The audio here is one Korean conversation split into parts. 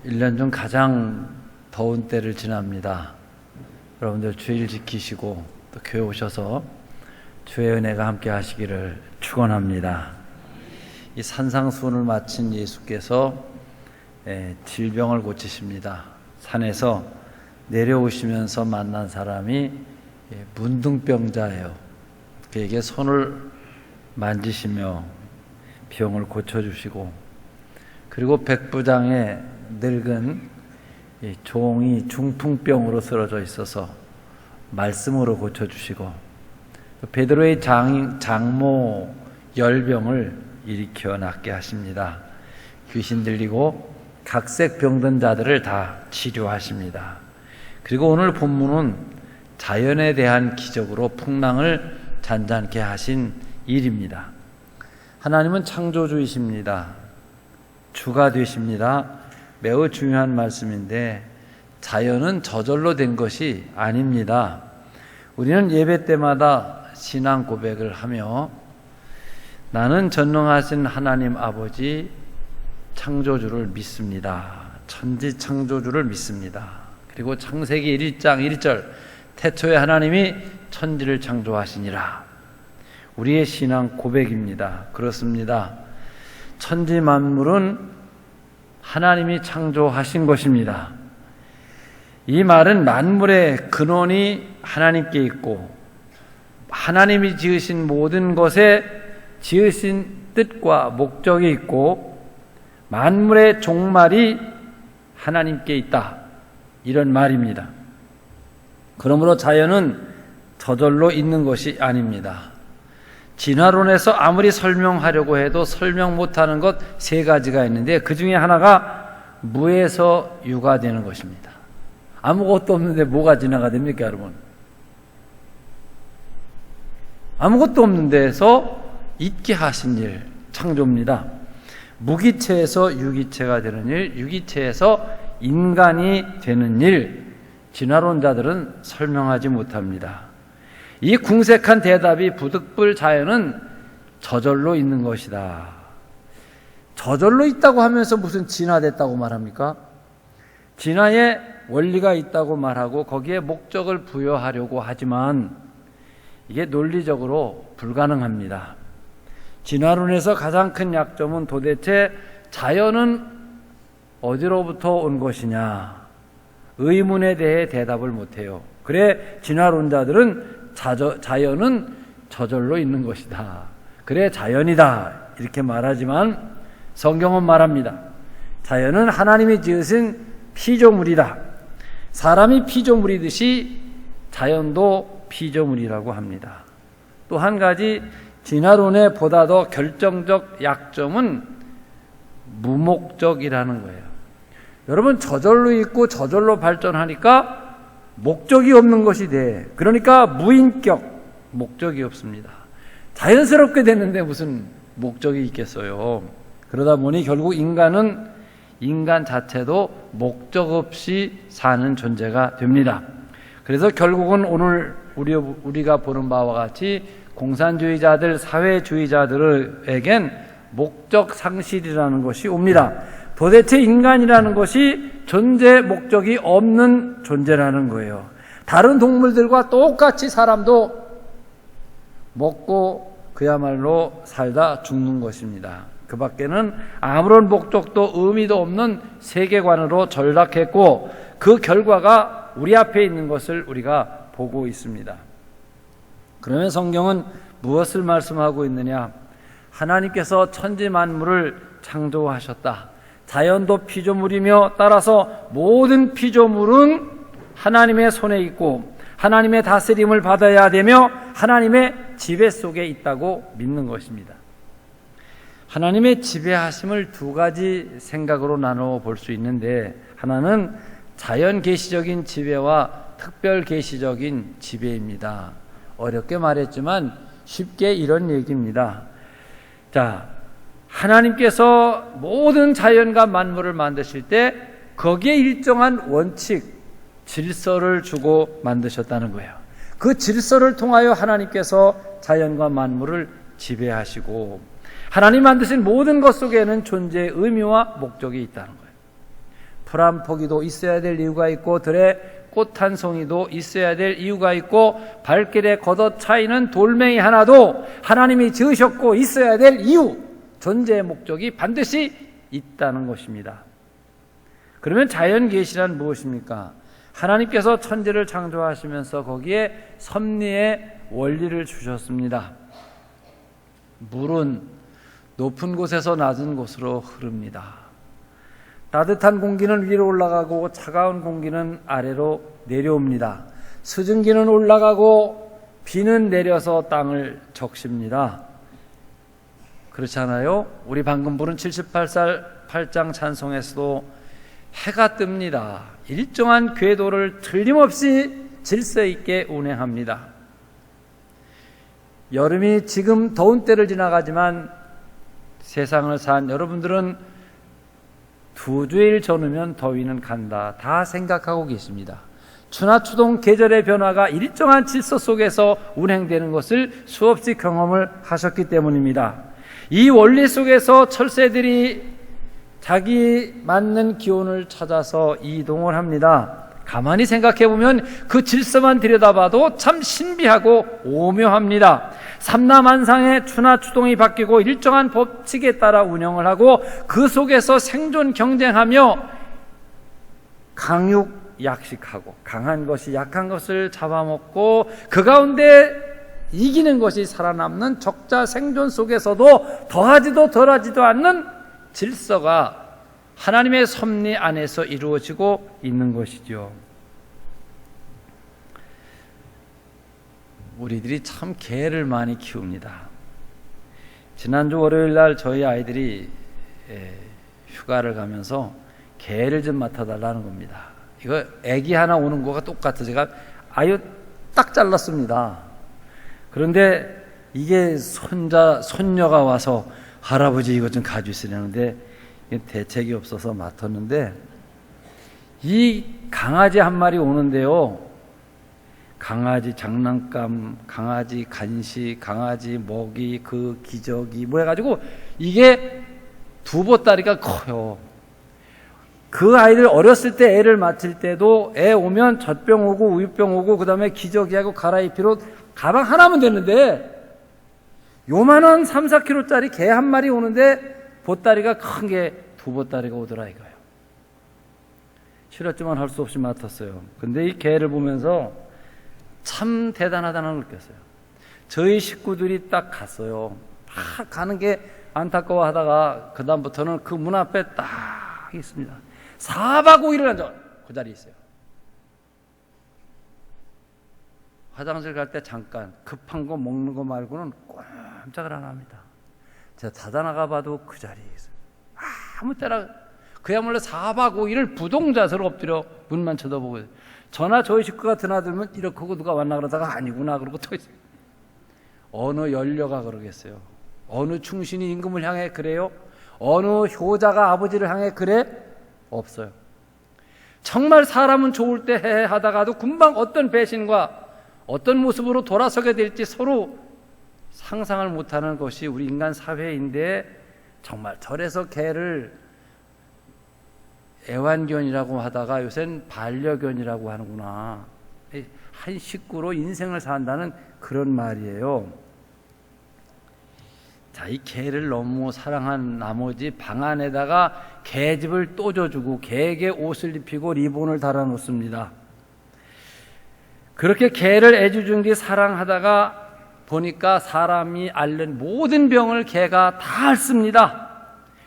1년 중 가장 더운 때를 지납니다. 여러분들 주일 지키시고 또 교회 오셔서 주의 은혜가 함께 하시기를 축원합니다. 이 산상수훈을 마친 예수께서 질병을 고치십니다. 산에서 내려오시면서 만난 사람이 문둥병자예요. 그에게 손을 만지시며 병을 고쳐주시고, 그리고 백부장의 늙은 종이 중풍병으로 쓰러져 있어서 말씀으로 고쳐주시고, 베드로의 장모 열병을 일으켜 낫게 하십니다. 귀신 들리고 각색 병든 자들을 다 치료하십니다. 그리고 오늘 본문은 자연에 대한 기적으로 풍랑을 잔잔케 하신 일입니다. 하나님은 창조주이십니다. 주가 되십니다. 매우 중요한 말씀인데 자연은 저절로 된 것이 아닙니다. 우리는 예배 때마다 신앙 고백을 하며 나는 전능하신 하나님 아버지 창조주를 믿습니다. 천지 창조주를 믿습니다. 그리고 창세기 1장 1절 태초에 하나님이 천지를 창조하시니라. 우리의 신앙 고백입니다. 그렇습니다. 천지 만물은 하나님이 창조하신 것입니다. 이 말은 만물의 근원이 하나님께 있고 하나님이 지으신 모든 것에 지으신 뜻과 목적이 있고 만물의 종말이 하나님께 있다, 이런 말입니다. 그러므로 자연은 저절로 있는 것이 아닙니다. 진화론에서 아무리 설명하려고 해도 설명 못하는 것 세 가지가 있는데 그 중에 하나가 무에서 유가 되는 것입니다. 아무것도 없는데 뭐가 진화가 됩니까, 여러분? 아무것도 없는 데에서 있게 하신 일, 창조입니다. 무기체에서 유기체가 되는 일, 유기체에서 인간이 되는 일, 진화론자들은 설명하지 못합니다. 이 궁색한 대답이 부득불 자연은 저절로 있는 것이다. 저절로 있다고 하면서 무슨 진화됐다고 말합니까? 진화에 원리가 있다고 말하고 거기에 목적을 부여하려고 하지만 이게 논리적으로 불가능합니다. 진화론에서 가장 큰 약점은 도대체 자연은 어디로부터 온 것이냐, 의문에 대해 대답을 못해요. 그래 진화론자들은 자연은 저절로 있는 것이다, 그래 자연이다, 이렇게 말하지만 성경은 말합니다. 자연은 하나님이 지으신 피조물이다. 사람이 피조물이듯이 자연도 피조물이라고 합니다. 또 한 가지 진화론의 보다 더 결정적 약점은 무목적이라는 거예요. 여러분, 저절로 있고 저절로 발전하니까 목적이 없는 것이 돼. 그러니까 무인격, 목적이 없습니다. 자연스럽게 됐는데 무슨 목적이 있겠어요. 그러다 보니 결국 인간 자체도 목적 없이 사는 존재가 됩니다. 그래서 결국은 오늘 우리가 보는 바와 같이 공산주의자들, 사회주의자들에겐 목적 상실이라는 것이 옵니다. 도대체 인간이라는 것이 존재 목적이 없는 존재라는 거예요. 다른 동물들과 똑같이 사람도 먹고 그야말로 살다 죽는 것입니다. 그 밖에는 아무런 목적도 의미도 없는 세계관으로 전락했고 그 결과가 우리 앞에 있는 것을 우리가 보고 있습니다. 그러면 성경은 무엇을 말씀하고 있느냐? 하나님께서 천지 만물을 창조하셨다. 자연도 피조물이며 따라서 모든 피조물은 하나님의 손에 있고 하나님의 다스림을 받아야 되며 하나님의 지배 속에 있다고 믿는 것입니다. 하나님의 지배하심을 두 가지 생각으로 나누어 볼 수 있는데, 하나는 자연 계시적인 지배와 특별 계시적인 지배입니다. 어렵게 말했지만 쉽게 이런 얘기입니다. 자, 하나님께서 모든 자연과 만물을 만드실 때 거기에 일정한 원칙, 질서를 주고 만드셨다는 거예요. 그 질서를 통하여 하나님께서 자연과 만물을 지배하시고 하나님 만드신 모든 것 속에는 존재의 의미와 목적이 있다는 거예요. 풀 한 포기도 있어야 될 이유가 있고 들에 꽃 한 송이도 있어야 될 이유가 있고 발길에 걷어 차이는 돌멩이 하나도 하나님이 지으셨고 있어야 될 이유, 존재의 목적이 반드시 있다는 것입니다. 그러면 자연계시란 무엇입니까? 하나님께서 천지를 창조하시면서 거기에 섭리의 원리를 주셨습니다. 물은 높은 곳에서 낮은 곳으로 흐릅니다. 따뜻한 공기는 위로 올라가고 차가운 공기는 아래로 내려옵니다. 수증기는 올라가고 비는 내려서 땅을 적십니다. 그렇지 않아요? 우리 방금 부른 78장 찬송에서도 해가 뜹니다. 일정한 궤도를 틀림없이 질서 있게 운행합니다. 여름이 지금 더운 때를 지나가지만 세상을 산 여러분들은 2주일 전후면 더위는 간다. 다 생각하고 계십니다. 추나추동 계절의 변화가 일정한 질서 속에서 운행되는 것을 수없이 경험을 하셨기 때문입니다. 이 원리 속에서 철새들이 자기 맞는 기온을 찾아서 이동을 합니다. 가만히 생각해 보면 그 질서만 들여다봐도 참 신비하고 오묘합니다. 삼라만상의 추나추동이 바뀌고 일정한 법칙에 따라 운영을 하고 그 속에서 생존 경쟁하며 강육 약식하고 강한 것이 약한 것을 잡아먹고 그 가운데 이기는 것이 살아남는 적자 생존 속에서도 더하지도 덜하지도 않는 질서가 하나님의 섭리 안에서 이루어지고 있는 것이죠. 우리들이 참 개를 많이 키웁니다. 지난주 월요일 날 저희 아이들이 휴가를 가면서 개를 좀 맡아달라는 겁니다. 이거 애기 하나 오는 거가 똑같아. 제가 아유 딱 잘랐습니다. 그런데 이게 손녀가 와서 할아버지 이거 좀 가주시려는데 대책이 없어서 맡았는데 이 강아지 한 마리 오는데요. 강아지 장난감, 강아지 간식, 강아지 먹이, 그 기저귀 뭐 해가지고 이게 두 보따리가 커요. 그 아이들 어렸을 때 애를 맡을 때도 애 오면 젖병 오고 우유병 오고 그 다음에 기저귀하고 갈아입히로 가방 하나면 되는데 요만한 3, 4kg짜리 개 한 마리 오는데 보따리가 큰 게 두 보따리가 오더라 이거예요. 싫었지만 할 수 없이 맡았어요. 근데 이 개를 보면서 참 대단하다는 걸 느꼈어요. 저희 식구들이 딱 갔어요. 딱 가는 게 안타까워 하다가 그 다음부터는 그 문 앞에 딱 있습니다. 4박 5일을 앉아 그 자리에 있어요. 화장실 갈 때 잠깐 급한 거 먹는 거 말고는 꼼짝을 안 합니다. 제가 닫아 나가 봐도 그 자리에 있어요. 아무 때나 그야말로 4박 5일을 부동자세로 엎드려 문만 쳐다보고 있어요. 저나 저희 식구가 드나들면 이렇게 하고 누가 왔나 그러다가 아니구나 그러고 또 있어요. 어느 연료가 그러겠어요. 어느 충신이 임금을 향해 그래요? 어느 효자가 아버지를 향해 그래? 없어요. 정말 사람은 좋을 때 하다가도 금방 어떤 배신과 어떤 모습으로 돌아서게 될지 서로 상상을 못하는 것이 우리 인간 사회인데 정말 절에서 개를 애완견이라고 하다가 요새는 반려견이라고 하는구나. 한 식구로 인생을 산다는 그런 말이에요. 자, 이 개를 너무 사랑한 나머지 방 안에다가 개집을 또 줘주고 개에게 옷을 입히고 리본을 달아놓습니다. 그렇게 개를 애지중지 사랑하다가 보니까 사람이 앓는 모든 병을 개가 다 앓습니다.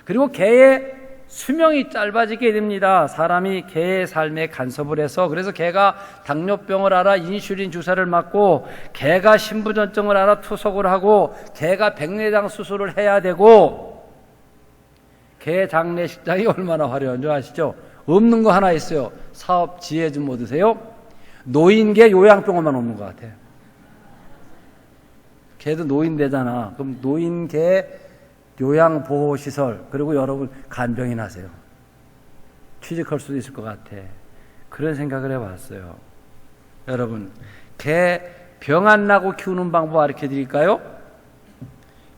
그리고 개의 수명이 짧아지게 됩니다. 사람이 개의 삶에 간섭을 해서. 그래서 개가 당뇨병을 알아 인슐린 주사를 맞고, 개가 신부전증을 알아 투석을 하고, 개가 백내장 수술을 해야 되고, 개 장례식장이 얼마나 화려한 줄 아시죠? 없는 거 하나 있어요. 사업 지혜 좀 얻으세요. 노인개 요양병원만 없는 것 같아요. 개도 노인되잖아. 그럼 노인개 요양보호시설, 그리고 여러분 간병인 하세요. 취직할 수도 있을 것 같아. 그런 생각을 해봤어요. 여러분, 개 병 안 나고 키우는 방법 가르쳐 드릴까요?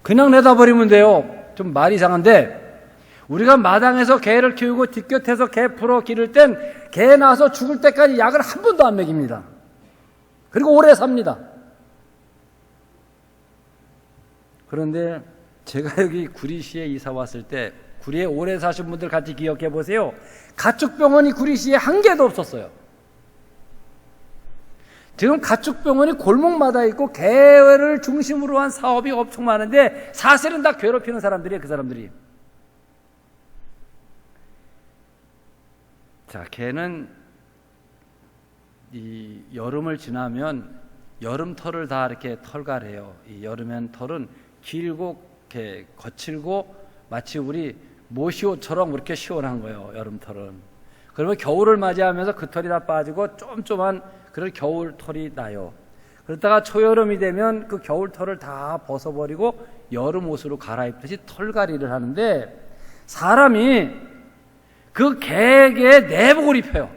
그냥 내다버리면 돼요. 좀 말이 이상한데, 우리가 마당에서 개를 키우고 뒷곁에서 개 풀어 기를 땐 개 낳아서 죽을 때까지 약을 한 번도 안 먹입니다. 그리고 오래 삽니다. 그런데 제가 여기 구리시에 이사 왔을 때 구리에 오래 사신 분들 같이 기억해 보세요. 가축병원이 구리시에 한 개도 없었어요. 지금 가축병원이 골목마다 있고 개를 중심으로 한 사업이 엄청 많은데 사실은 다 괴롭히는 사람들이에요. 그 사람들이. 자, 개는 이 여름을 지나면 여름털을 다 이렇게 털갈해요. 이 여름엔 털은 길고 이렇게 거칠고 마치 우리 모시옷처럼 그렇게 시원한 거예요. 여름털은. 그러면 겨울을 맞이하면서 그 털이 다 빠지고 쫌쫌한 그런 겨울털이 나요. 그러다가 초여름이 되면 그 겨울털을 다 벗어버리고 여름 옷으로 갈아입듯이 털갈이를 하는데 사람이 그 개에게 내복을 입혀요.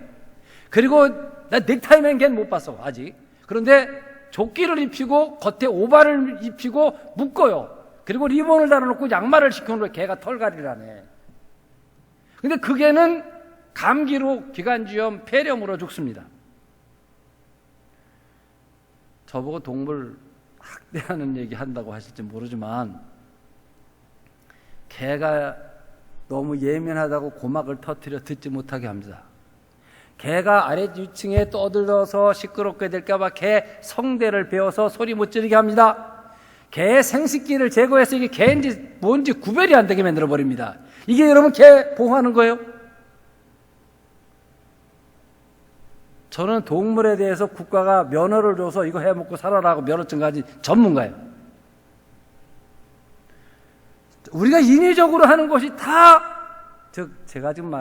그리고 나 넥타이맨 개는 못 봤어 아직. 그런데 조끼를 입히고 겉에 오바를 입히고 묶어요. 그리고 리본을 달아놓고 양말을 시켜놓고 개가 털갈이를 하네. 근데 그 개는 감기로 기관지염, 폐렴으로 죽습니다. 저보고 동물 학대하는 얘기 한다고 하실지 모르지만 개가 너무 예민하다고 고막을 터뜨려 듣지 못하게 합니다. 개가 아래 위층에 떠들어서 시끄럽게 될까봐 개 성대를 베어서 소리 못 지르게 합니다. 개의 생식기를 제거해서 이게 개인지 뭔지 구별이 안 되게 만들어버립니다. 이게 여러분 개 보호하는 거예요? 저는 동물에 대해서 국가가 면허를 줘서 이거 해먹고 살아라고 면허증 가진 전문가예요. 우리가 인위적으로 하는 것이 다, 제가 지금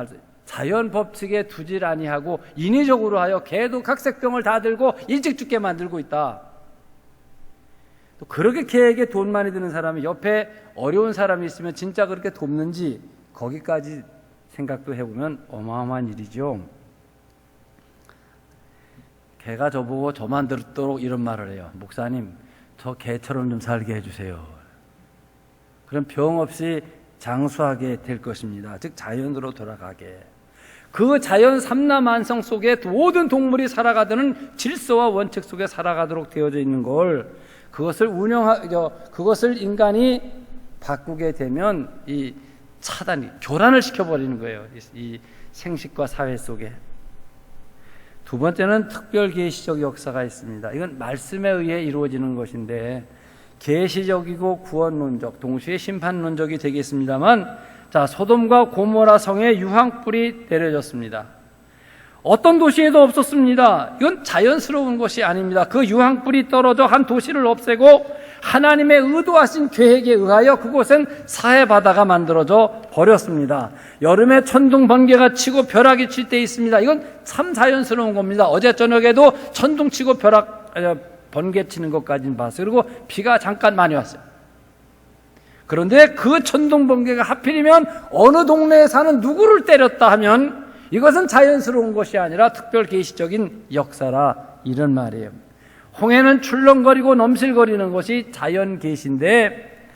자연 법칙에 두질 아니하고 인위적으로 하여 개도 각색병을 다 들고 일찍 죽게 만들고 있다. 또 그렇게 개에게 돈 많이 드는 사람이 옆에 어려운 사람이 있으면 진짜 그렇게 돕는지 거기까지 생각도 해보면 어마어마한 일이죠. 개가 저보고 저만 듣도록 이런 말을 해요. 목사님, 저 개처럼 좀 살게 해주세요. 그럼 병 없이 장수하게 될 것입니다. 즉 자연으로 돌아가게. 그 자연 삼라만성 속에 모든 동물이 살아가는 질서와 원칙 속에 살아가도록 되어져 있는 걸 그것을 인간이 바꾸게 되면 이 차단이 교란을 시켜버리는 거예요. 이 생식과 사회 속에. 두 번째는 특별 계시적 역사가 있습니다. 이건 말씀에 의해 이루어지는 것인데 계시적이고 구원론적, 동시에 심판론적이 되겠습니다만, 자, 소돔과 고모라 성에 유황불이 내려졌습니다. 어떤 도시에도 없었습니다. 이건 자연스러운 것이 아닙니다. 그 유황불이 떨어져 한 도시를 없애고 하나님의 의도하신 계획에 의하여 그곳엔 사해바다가 만들어져 버렸습니다. 여름에 천둥 번개가 치고 벼락이 칠 때 있습니다. 이건 참 자연스러운 겁니다. 어제 저녁에도 천둥 치고 번개 치는 것까지는 봤어요. 그리고 비가 잠깐 많이 왔어요. 그런데 그 천둥 번개가 하필이면 어느 동네에 사는 누구를 때렸다 하면 이것은 자연스러운 것이 아니라 특별 계시적인 역사라 이런 말이에요. 홍해는 출렁거리고 넘실거리는 것이 자연 계시인데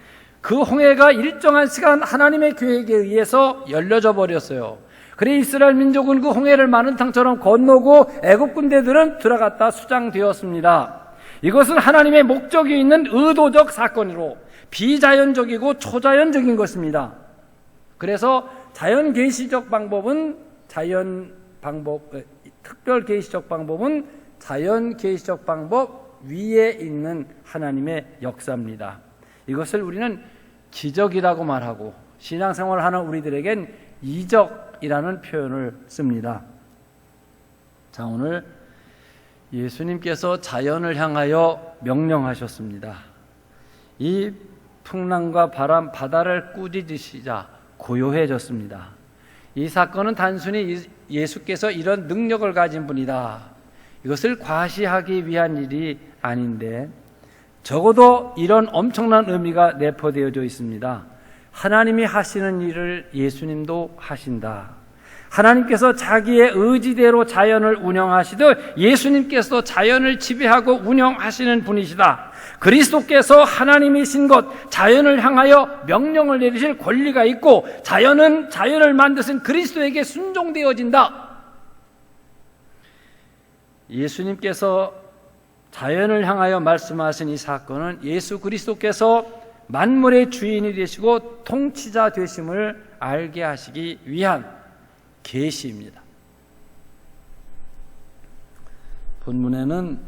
그 홍해가 일정한 시간 하나님의 계획에 의해서 열려져 버렸어요. 그래 이스라엘 민족은 그 홍해를 마른 땅처럼 건너고 애국 군대들은 들어갔다 수장되었습니다. 이것은 하나님의 목적이 있는 의도적 사건으로 비자연적이고 초자연적인 것입니다. 그래서 자연 계시적 방법은 특별 계시적 방법은 자연 계시적 방법 위에 있는 하나님의 역사입니다. 이것을 우리는 기적이라고 말하고 신앙생활을 하는 우리들에겐 이적이라는 표현을 씁니다. 자, 오늘 예수님께서 자연을 향하여 명령하셨습니다. 이 풍랑과 바람, 바다를 꾸짖으시자 고요해졌습니다. 이 사건은 단순히 예수께서 이런 능력을 가진 분이다, 이것을 과시하기 위한 일이 아닌데 적어도 이런 엄청난 의미가 내포되어져 있습니다. 하나님이 하시는 일을 예수님도 하신다. 하나님께서 자기의 의지대로 자연을 운영하시듯 예수님께서도 자연을 지배하고 운영하시는 분이시다. 그리스도께서 하나님이신 것, 자연을 향하여 명령을 내리실 권리가 있고 자연은 자연을 만드신 그리스도에게 순종되어진다. 예수님께서 자연을 향하여 말씀하신 이 사건은 예수 그리스도께서 만물의 주인이 되시고 통치자 되심을 알게 하시기 위한 계시입니다. 본문에는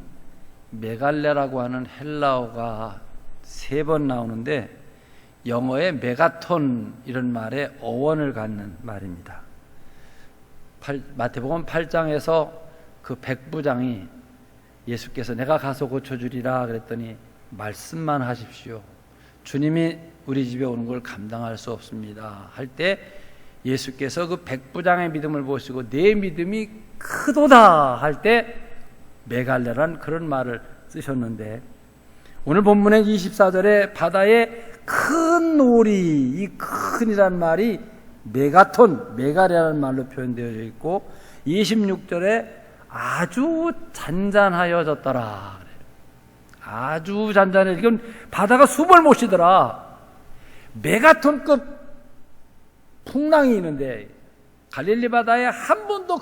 메갈레라고 하는 헬라어가 3번 나오는데 영어의 메가톤 이런 말에 어원을 갖는 말입니다. 마태복음 8장에서 그 백부장이 예수께서 내가 가서 고쳐주리라 그랬더니 말씀만 하십시오. 주님이 우리 집에 오는 걸 감당할 수 없습니다 할 때 예수께서 그 백부장의 믿음을 보시고 내 믿음이 크도다 할 때 메갈레란 그런 말을 쓰셨는데 오늘 본문의 24절에 바다에 큰 오리, 이 큰이란 말이 메가톤, 메갈이라는 말로 표현되어 있고 26절에 아주 잔잔하여졌더라. 아주 잔잔해. 이건 바다가 숨을 못 쉬더라. 메가톤급 풍랑이 있는데 갈릴리 바다에 한 번도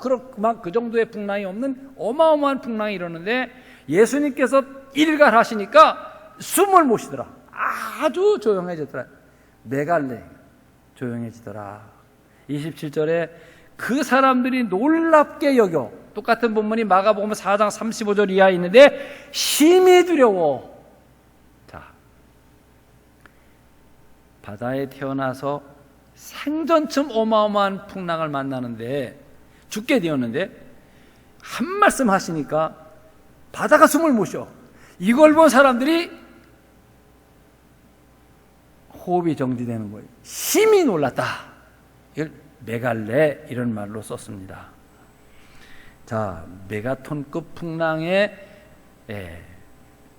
그 정도의 풍랑이 없는 어마어마한 풍랑이 일어나는데 예수님께서 일갈하시니까 숨을 못 쉬더라. 아주 조용해지더라. 메갈레 조용해지더라. 27절에 그 사람들이 놀랍게 여겨 똑같은 본문이 마가복음 4장 35절 이하에 있는데 심히 두려워. 자, 바다에 태어나서 생전쯤 어마어마한 풍랑을 만나는데 죽게 되었는데 한 말씀 하시니까 바다가 숨을 못 쉬어. 이걸 본 사람들이 호흡이 정지되는 거예요. 심히 놀랐다. 이걸 메갈레 이런 말로 썼습니다. 자, 메가톤급 풍랑에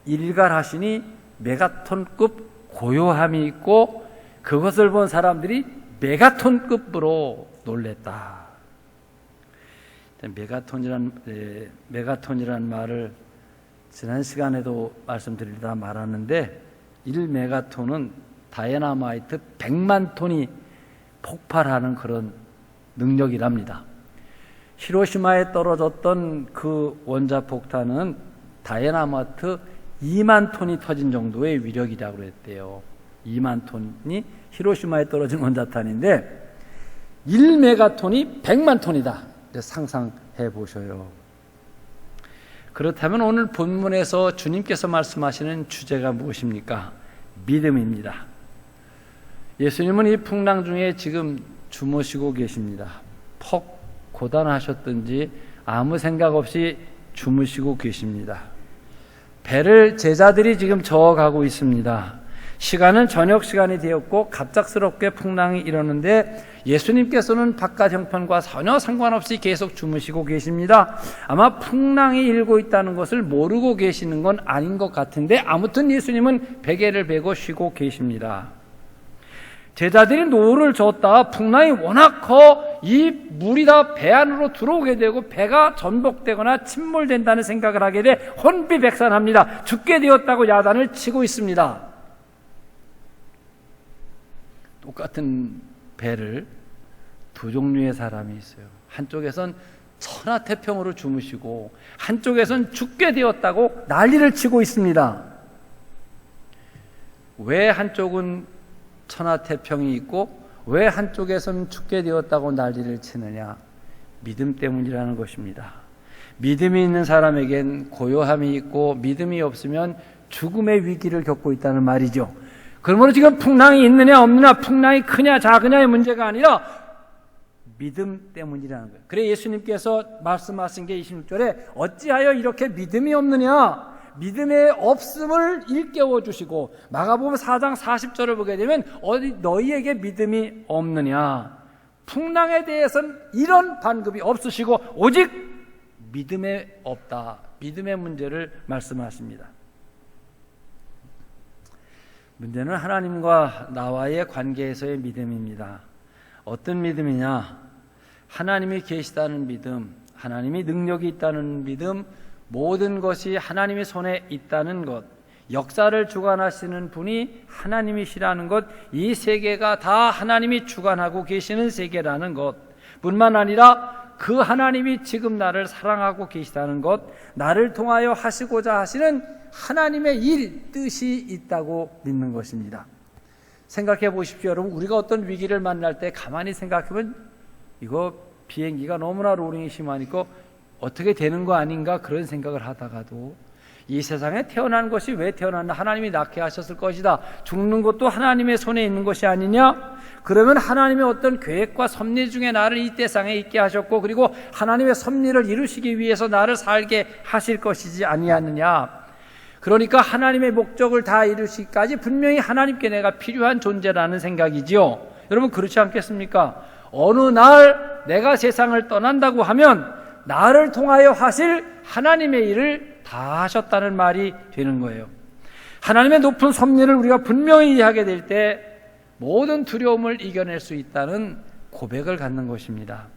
일갈하시니 메가톤급 고요함이 있고 그것을 본 사람들이 메가톤급으로 놀랬다. 메가톤이라는 말을 지난 시간에도 말씀드리다 말았는데 1메가톤은 다이나마이트 100만 톤이 폭발하는 그런 능력이랍니다. 히로시마에 떨어졌던 그 원자폭탄은 다이나마이트 2만 톤이 터진 정도의 위력이라고 그랬대요. 2만 톤이 히로시마에 떨어진 원자탄인데 1메가톤이 100만 톤이다. 상상해 보셔요. 그렇다면 오늘 본문에서 주님께서 말씀하시는 주제가 무엇입니까? 믿음입니다. 예수님은 이 풍랑 중에 지금 주무시고 계십니다. 퍽 고단하셨든지 아무 생각 없이 주무시고 계십니다. 배를 제자들이 지금 저어가고 있습니다. 시간은 저녁 시간이 되었고 갑작스럽게 풍랑이 일어나는데 예수님께서는 바깥 형편과 전혀 상관없이 계속 주무시고 계십니다. 아마 풍랑이 일고 있다는 것을 모르고 계시는 건 아닌 것 같은데 아무튼 예수님은 베개를 베고 쉬고 계십니다. 제자들이 노를 젓다 풍랑이 워낙 커 이 물이 다 배 안으로 들어오게 되고 배가 전복되거나 침몰된다는 생각을 하게 돼 혼비백산합니다. 죽게 되었다고 야단을 치고 있습니다. 똑같은 배를 두 종류의 사람이 있어요. 한쪽에선 천하태평으로 주무시고 한쪽에선 죽게 되었다고 난리를 치고 있습니다. 왜 한쪽은 천하태평이 있고 왜 한쪽에서는 죽게 되었다고 난리를 치느냐? 믿음 때문이라는 것입니다. 믿음이 있는 사람에겐 고요함이 있고 믿음이 없으면 죽음의 위기를 겪고 있다는 말이죠. 그러므로 지금 풍랑이 있느냐 없느냐, 풍랑이 크냐 작으냐의 문제가 아니라 믿음 때문이라는 거예요. 그래 예수님께서 말씀하신 게 26절에 어찌하여 이렇게 믿음이 없느냐? 믿음의 없음을 일깨워 주시고 마가복음 4장 40절을 보게 되면 어디 너희에게 믿음이 없느냐? 풍랑에 대해서는 이런 반급이 없으시고 오직 믿음에 없다. 믿음의 문제를 말씀하십니다. 문제는 하나님과 나와의 관계에서의 믿음입니다. 어떤 믿음이냐? 하나님이 계시다는 믿음, 하나님이 능력이 있다는 믿음, 모든 것이 하나님의 손에 있다는 것, 역사를 주관하시는 분이 하나님이시라는 것, 이 세계가 다 하나님이 주관하고 계시는 세계라는 것 뿐만 아니라 그 하나님이 지금 나를 사랑하고 계시다는 것, 나를 통하여 하시고자 하시는 하나님의 일, 뜻이 있다고 믿는 것입니다. 생각해 보십시오. 여러분, 우리가 어떤 위기를 만날 때 가만히 생각해보면 이거 비행기가 너무나 로링이 심하니까 어떻게 되는 거 아닌가 그런 생각을 하다가도 이 세상에 태어난 것이 왜 태어났나? 하나님이 낳게 하셨을 것이다. 죽는 것도 하나님의 손에 있는 것이 아니냐? 그러면 하나님의 어떤 계획과 섭리 중에 나를 이 세상에 있게 하셨고, 그리고 하나님의 섭리를 이루시기 위해서 나를 살게 하실 것이지 아니하느냐? 그러니까 하나님의 목적을 다 이루시기까지 분명히 하나님께 내가 필요한 존재라는 생각이지요. 여러분, 그렇지 않겠습니까? 어느 날 내가 세상을 떠난다고 하면 나를 통하여 하실 하나님의 일을 다 하셨다는 말이 되는 거예요. 하나님의 높은 섭리를 우리가 분명히 이해하게 될 때 모든 두려움을 이겨낼 수 있다는 고백을 갖는 것입니다.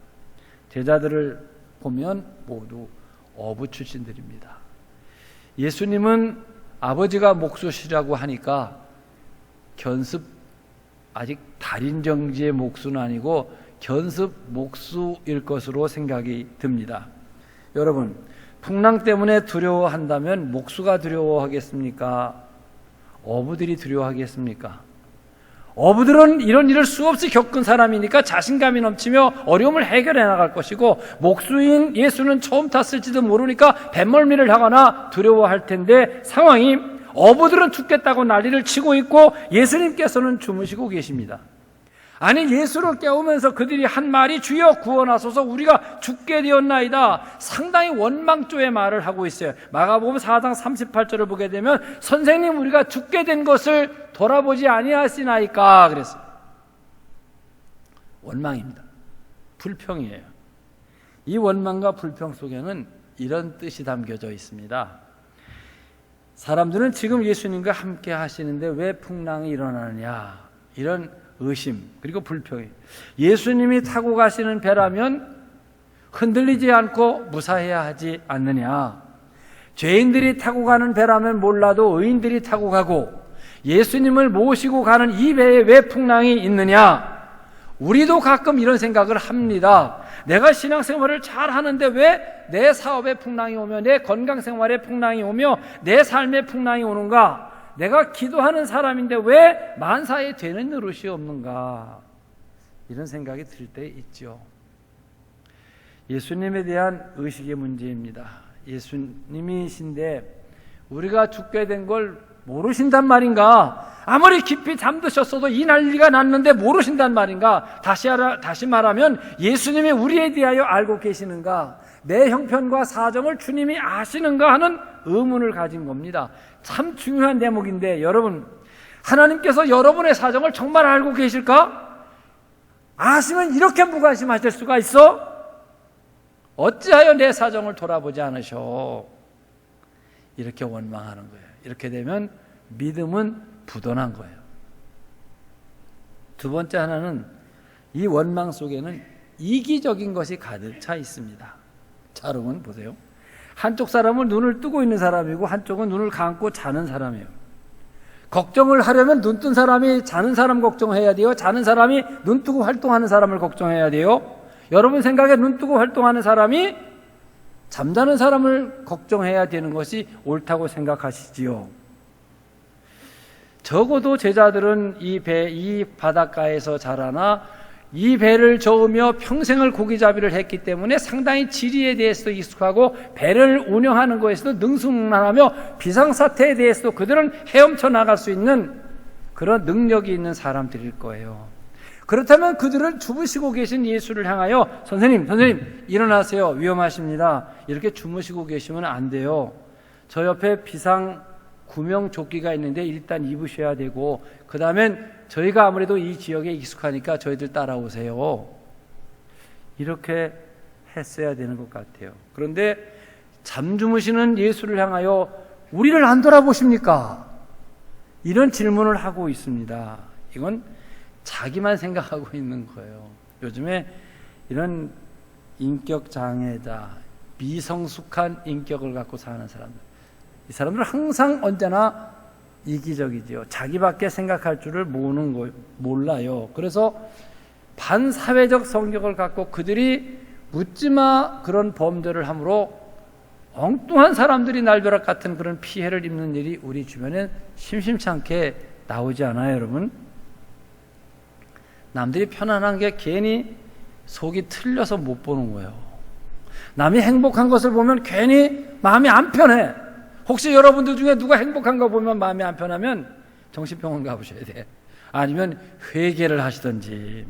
제자들을 보면 모두 어부 출신들입니다. 예수님은 아버지가 목수시라고 하니까 견습, 아직 달인 정지의 목수는 아니고 견습 목수일 것으로 생각이 듭니다. 여러분, 풍랑 때문에 두려워한다면 목수가 두려워하겠습니까? 어부들이 두려워하겠습니까? 어부들은 이런 일을 수없이 겪은 사람이니까 자신감이 넘치며 어려움을 해결해 나갈 것이고, 목수인 예수는 처음 탔을지도 모르니까 뱃멀미를 하거나 두려워할 텐데, 상황이 어부들은 죽겠다고 난리를 치고 있고 예수님께서는 주무시고 계십니다. 아니, 예수를 깨우면서 그들이 한 말이 주여 구원하소서 우리가 죽게 되었나이다. 상당히 원망조의 말을 하고 있어요. 마가복음 4장 38절을 보게 되면 선생님 우리가 죽게 된 것을 돌아보지 아니하시나이까 그랬어요. 원망입니다. 불평이에요. 이 원망과 불평 속에는 이런 뜻이 담겨져 있습니다. 사람들은 지금 예수님과 함께 하시는데 왜 풍랑이 일어나느냐, 이런 의심 그리고 불평이. 예수님이 타고 가시는 배라면 흔들리지 않고 무사해야 하지 않느냐? 죄인들이 타고 가는 배라면 몰라도 의인들이 타고 가고 예수님을 모시고 가는 이 배에 왜 풍랑이 있느냐? 우리도 가끔 이런 생각을 합니다. 내가 신앙생활을 잘 하는데 왜 내 사업에 풍랑이 오며 내 건강생활에 풍랑이 오며 내 삶에 풍랑이 오는가? 내가 기도하는 사람인데 왜 만사에 되는 노릇이 없는가? 이런 생각이 들 때 있죠. 예수님에 대한 의식의 문제입니다. 예수님이신데 우리가 죽게 된 걸 모르신단 말인가? 아무리 깊이 잠드셨어도 이 난리가 났는데 모르신단 말인가? 다시 말하면 예수님이 우리에 대하여 알고 계시는가? 내 형편과 사정을 주님이 아시는가 하는 의문을 가진 겁니다. 참 중요한 대목인데, 여러분, 하나님께서 여러분의 사정을 정말 알고 계실까? 아시면 이렇게 무관심하실 수가 있어? 어찌하여 내 사정을 돌아보지 않으셔? 이렇게 원망하는 거예요. 이렇게 되면 믿음은 부도난 거예요. 두 번째 하나는 이 원망 속에는 이기적인 것이 가득 차 있습니다. 자, 여러분 보세요. 한쪽 사람은 눈을 뜨고 있는 사람이고 한쪽은 눈을 감고 자는 사람이에요. 걱정을 하려면 눈 뜬 사람이 자는 사람 걱정해야 돼요. 자는 사람이 눈 뜨고 활동하는 사람을 걱정해야 돼요. 여러분 생각에 눈 뜨고 활동하는 사람이 잠자는 사람을 걱정해야 되는 것이 옳다고 생각하시지요. 적어도 제자들은 이 바닷가에서 자라나 이 배를 저으며 평생을 고기잡이를 했기 때문에 상당히 지리에 대해서도 익숙하고 배를 운영하는 것에서도 능수능란하며 비상사태에 대해서도 그들은 헤엄쳐 나갈 수 있는 그런 능력이 있는 사람들일 거예요. 그렇다면 그들은 주무시고 계신 예수를 향하여 선생님 일어나세요, 위험하십니다, 이렇게 주무시고 계시면 안 돼요. 저 옆에 비상 구명조끼가 있는데 일단 입으셔야 되고, 그 다음엔 저희가 아무래도 이 지역에 익숙하니까 저희들 따라오세요, 이렇게 했어야 되는 것 같아요. 그런데 잠주무시는 예수를 향하여 우리를 안 돌아보십니까? 이런 질문을 하고 있습니다. 이건 자기만 생각하고 있는 거예요. 요즘에 이런 인격 장애자, 미성숙한 인격을 갖고 사는 사람들, 이 사람들은 항상 언제나 이기적이지요. 자기밖에 생각할 줄을 몰라요. 그래서 반사회적 성격을 갖고 그들이 묻지마 그런 범죄를 함으로 엉뚱한 사람들이 날벼락 같은 그런 피해를 입는 일이 우리 주변에 심심치 않게 나오지 않아요, 여러분? 남들이 편안한 게 괜히 속이 틀려서 못 보는 거예요. 남이 행복한 것을 보면 괜히 마음이 안 편해. 혹시 여러분들 중에 누가 행복한 거 보면 마음이 안 편하면 정신병원 가보셔야 돼. 아니면 회개를 하시든지.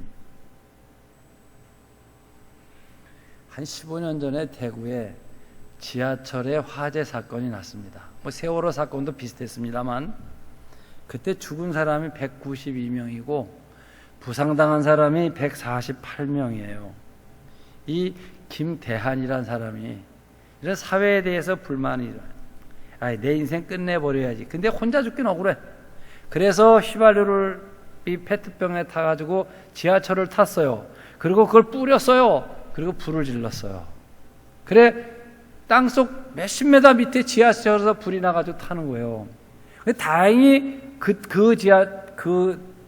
한 15년 전에 대구에 지하철에 화재 사건이 났습니다. 세월호 사건도 비슷했습니다만 그때 죽은 사람이 192명이고 부상당한 사람이 148명이에요. 이 김대한이라는 사람이 이런 사회에 대해서 불만이 내 인생 끝내버려야지. 근데 혼자 죽긴 억울해. 그래서 휘발유를 이 페트병에 타가지고 지하철을 탔어요. 그리고 그걸 뿌렸어요. 그리고 불을 질렀어요. 그래 땅속 몇십 메다 밑에 지하철에서 불이 나가지고 타는 거예요. 근데 다행히 그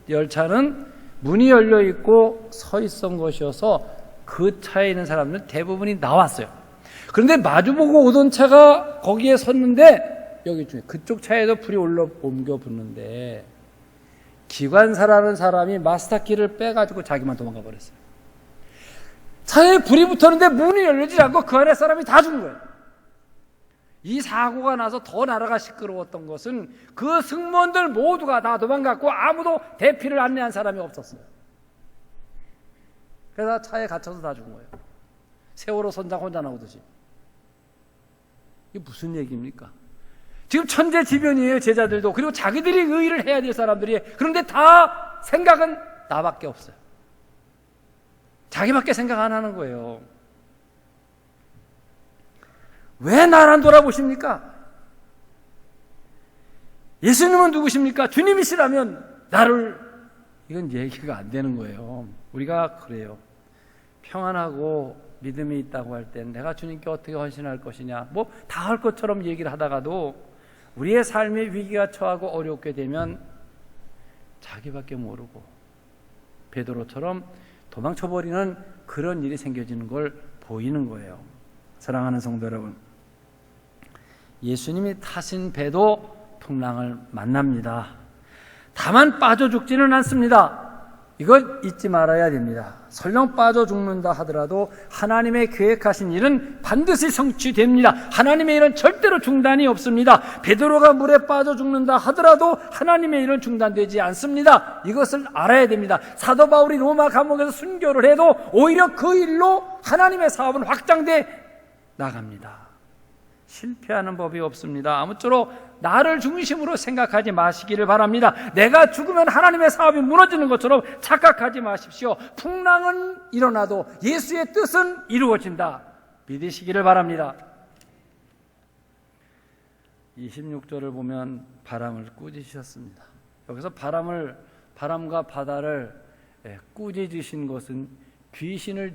열차는 문이 열려 있고 서 있던 것이어서 그 차에 있는 사람들 대부분이 나왔어요. 그런데 마주보고 오던 차가 거기에 섰는데 여기 중에 그쪽 차에도 불이 옮겨 붙는데 기관사라는 사람이 마스터키를 빼가지고 자기만 도망가 버렸어요. 차에 불이 붙었는데 문이 열리지 않고 그 안에 사람이 다 죽은 거예요. 이 사고가 나서 더 나라가 시끄러웠던 것은 그 승무원들 모두가 다 도망갔고 아무도 대피를 안내한 사람이 없었어요. 그래서 차에 갇혀서 다 죽은 거예요. 세월호 선장 혼자 나오듯이. 이게 무슨 얘기입니까? 지금 천재지변이에요, 제자들도. 그리고 자기들이 의의를 해야 될 사람들이. 그런데 다 생각은 나밖에 없어요. 자기밖에 생각 안 하는 거예요. 왜 나를 안 돌아보십니까? 예수님은 누구십니까? 주님이시라면 나를, 이건 얘기가 안 되는 거예요. 우리가 그래요. 평안하고 믿음이 있다고 할 땐 내가 주님께 어떻게 헌신할 것이냐, 뭐 다 할 것처럼 얘기를 하다가도 우리의 삶의 위기가 처하고 어렵게 되면 자기밖에 모르고 베드로처럼 도망쳐버리는 그런 일이 생겨지는 걸 보이는 거예요. 사랑하는 성도 여러분, 예수님이 타신 배도 풍랑을 만납니다. 다만 빠져 죽지는 않습니다. 이걸 잊지 말아야 됩니다. 설령 빠져 죽는다 하더라도 하나님의 계획하신 일은 반드시 성취됩니다. 하나님의 일은 절대로 중단이 없습니다. 베드로가 물에 빠져 죽는다 하더라도 하나님의 일은 중단되지 않습니다. 이것을 알아야 됩니다. 사도 바울이 로마 감옥에서 순교를 해도 오히려 그 일로 하나님의 사업은 확장돼 나갑니다. 실패하는 법이 없습니다. 아무쪼록 나를 중심으로 생각하지 마시기를 바랍니다. 내가 죽으면 하나님의 사업이 무너지는 것처럼 착각하지 마십시오. 풍랑은 일어나도 예수의 뜻은 이루어진다. 믿으시기를 바랍니다. 26절을 보면 바람을 꾸짖으셨습니다. 여기서 바람과 바다를 꾸짖으신 것은 귀신을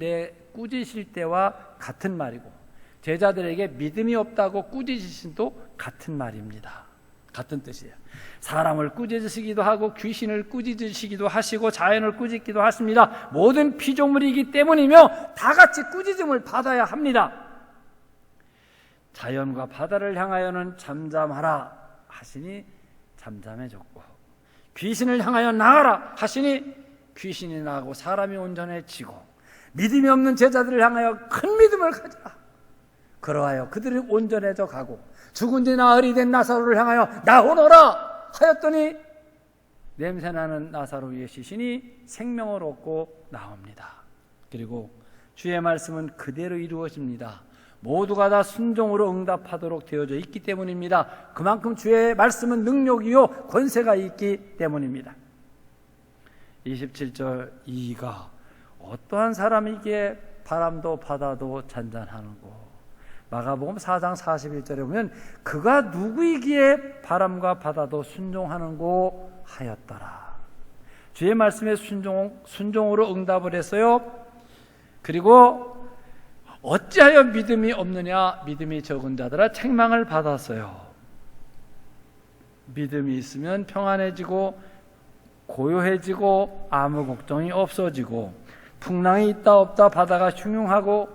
꾸짖으실 때와 같은 말이고 제자들에게 믿음이 없다고 꾸짖으신도 같은 말입니다. 같은 뜻이에요. 사람을 꾸짖으시기도 하고 귀신을 꾸짖으시기도 하시고 자연을 꾸짖기도 하십니다. 모든 피조물이기 때문이며 다 같이 꾸짖음을 받아야 합니다. 자연과 바다를 향하여는 잠잠하라 하시니 잠잠해졌고 귀신을 향하여 나가라 하시니 귀신이 나가고 사람이 온전해지고 믿음이 없는 제자들을 향하여 큰 믿음을 가지라. 그러하여 그들이 온전해져 가고 죽은 지 나흘이 된 나사로를 향하여 나오너라 하였더니 냄새나는 나사로 위에 시신이 생명을 얻고 나옵니다. 그리고 주의 말씀은 그대로 이루어집니다. 모두가 다 순종으로 응답하도록 되어져 있기 때문입니다. 그만큼 주의 말씀은 능력이요 권세가 있기 때문입니다. 27절 이가 어떠한 사람이기에 바람도 바다도 잔잔하는고. 마가복음 4장 41절에 보면 그가 누구이기에 바람과 바다도 순종하는고 하였더라. 주의 말씀에 순종으로 응답을 했어요. 그리고 어찌하여 믿음이 없느냐, 믿음이 적은 자들아 책망을 받았어요. 믿음이 있으면 평안해지고 고요해지고 아무 걱정이 없어지고 풍랑이 있다 없다 바다가 흉흉하고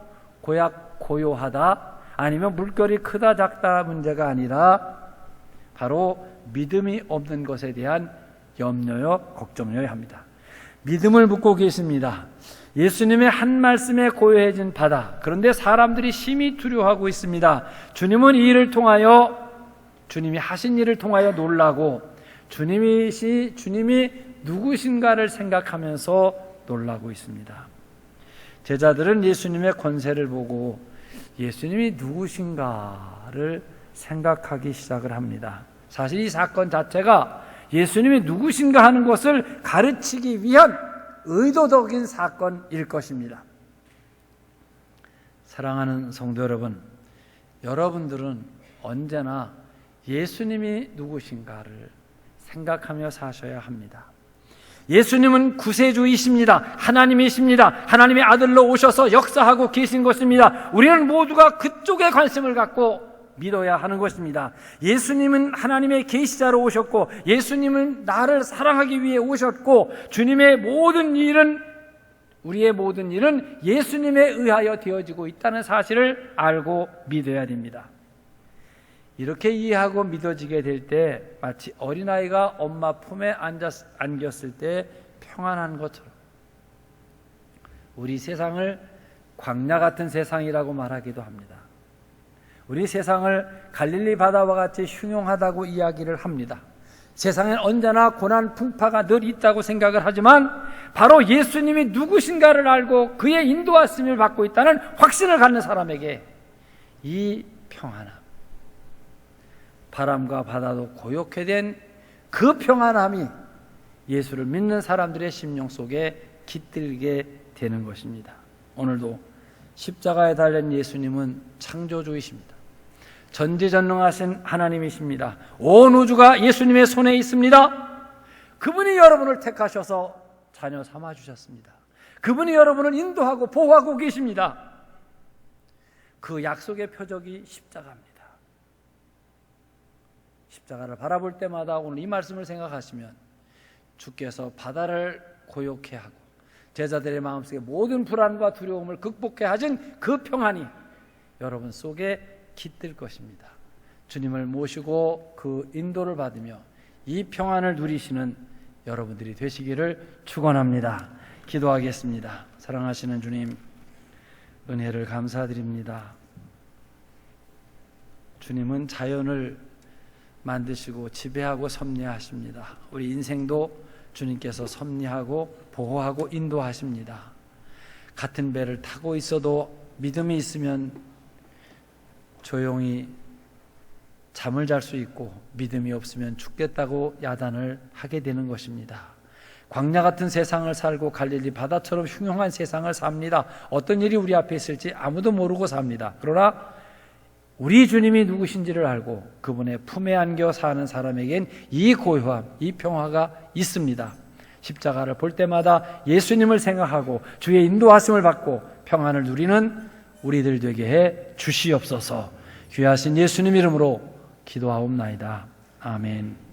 고요하다 아니면 물결이 크다 작다 문제가 아니라 바로 믿음이 없는 것에 대한 염려요 걱정요야 합니다. 믿음을 묻고 계십니다. 예수님의 한 말씀에 고요해진 바다, 그런데 사람들이 심히 두려워하고 있습니다. 주님은 이 일을 통하여, 주님이 하신 일을 통하여 놀라고 주님이 누구신가를 생각하면서 놀라고 있습니다. 제자들은 예수님의 권세를 보고 예수님이 누구신가를 생각하기 시작을 합니다. 사실 이 사건 자체가 예수님이 누구신가 하는 것을 가르치기 위한 의도적인 사건일 것입니다. 사랑하는 성도 여러분, 여러분들은 언제나 예수님이 누구신가를 생각하며 사셔야 합니다. 예수님은 구세주이십니다. 하나님이십니다. 하나님의 아들로 오셔서 역사하고 계신 것입니다. 우리는 모두가 그쪽에 관심을 갖고 믿어야 하는 것입니다. 예수님은 하나님의 계시자로 오셨고 예수님은 나를 사랑하기 위해 오셨고 주님의 모든 일은, 우리의 모든 일은 예수님에 의하여 되어지고 있다는 사실을 알고 믿어야 됩니다. 이렇게 이해하고 믿어지게 될 때 마치 어린아이가 엄마 품에 안겼을 때 평안한 것처럼 우리 세상을 광야 같은 세상이라고 말하기도 합니다. 우리 세상을 갈릴리 바다와 같이 흉흉하다고 이야기를 합니다. 세상엔 언제나 고난 풍파가 늘 있다고 생각을 하지만 바로 예수님이 누구신가를 알고 그의 인도하심을 받고 있다는 확신을 갖는 사람에게 이 평안함, 바람과 바다도 고요케 된 그 평안함이 예수를 믿는 사람들의 심령 속에 깃들게 되는 것입니다. 오늘도 십자가에 달린 예수님은 창조주이십니다. 전지전능하신 하나님이십니다. 온 우주가 예수님의 손에 있습니다. 그분이 여러분을 택하셔서 자녀 삼아 주셨습니다. 그분이 여러분을 인도하고 보호하고 계십니다. 그 약속의 표적이 십자가입니다. 십자가를 바라볼 때마다 오늘 이 말씀을 생각하시면 주께서 바다를 고요케 하고 제자들의 마음속에 모든 불안과 두려움을 극복해 하신 그 평안이 여러분 속에 깃들 것입니다. 주님을 모시고 그 인도를 받으며 이 평안을 누리시는 여러분들이 되시기를 축원합니다. 기도하겠습니다. 사랑하시는 주님, 은혜를 감사드립니다. 주님은 자연을 만드시고 지배하고 섭리하십니다. 우리 인생도 주님께서 섭리하고 보호하고 인도하십니다. 같은 배를 타고 있어도 믿음이 있으면 조용히 잠을 잘 수 있고 믿음이 없으면 죽겠다고 야단을 하게 되는 것입니다. 광야 같은 세상을 살고 갈릴리 바다처럼 흉흉한 세상을 삽니다. 어떤 일이 우리 앞에 있을지 아무도 모르고 삽니다. 그러나 우리 주님이 누구신지를 알고 그분의 품에 안겨 사는 사람에겐 이 고요함, 이 평화가 있습니다. 십자가를 볼 때마다 예수님을 생각하고 주의 인도하심을 받고 평안을 누리는 우리들 되게 해 주시옵소서. 귀하신 예수님 이름으로 기도하옵나이다. 아멘.